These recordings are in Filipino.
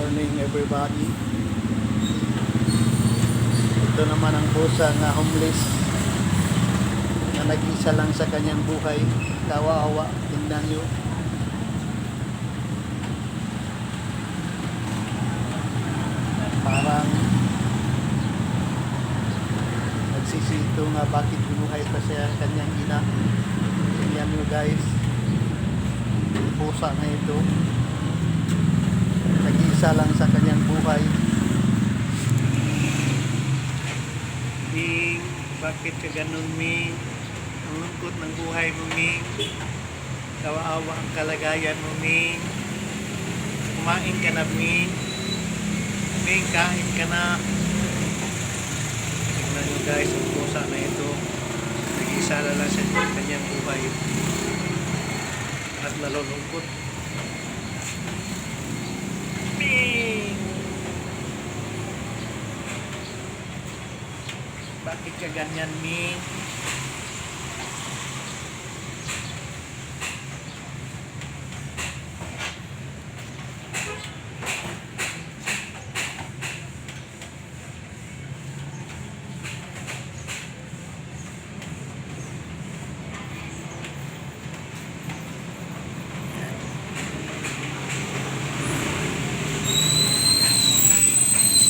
morning everybody. Ito naman ang pusa na homeless na nag-isa lang sa kanyang buhay. Kawawa, tingnan nyo. Parang nagsisito nga bakit binuhay pa siya kanyang ina. Tingnan nyo guys, yung pusa na ito nag-iisa lang sa kanyang buhay. Ming, bakit ka ganun, Ming? Ang lungkot ng buhay mo, Ming. Kawawa ang kalagayan mo, Ming. Kumain ka na, Ming. Ming, kain ka na. Tignan nyo guys, ang pusa na ito. Nag-isa lang sa kanyang buhay. At nalulungkot. Ming! Bakit ka ganyan, Ming?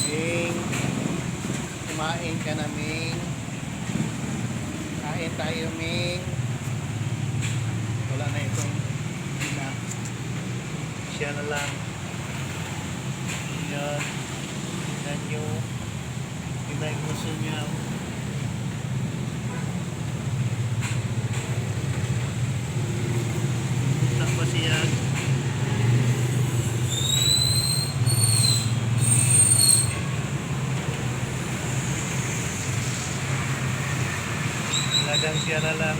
Ming, kumain ka na, Ming. Kain tayo, Ming. Wala na itong ina. Siya na lang. Yan. Tingnan nyo. Tingnan yung gusto niya. Punta pa siya. Talagang siya na lang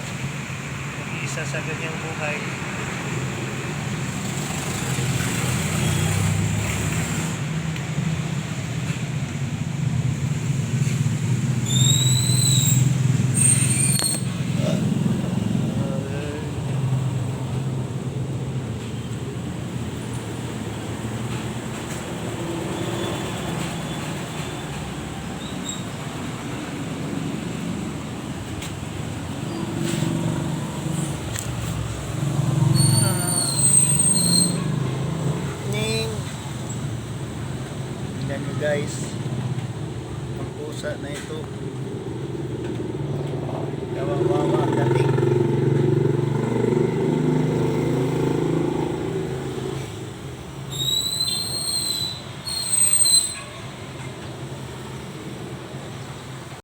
mag-iisa sa kanyang buhay. Tingnan nyo guys, ang pusa na ito.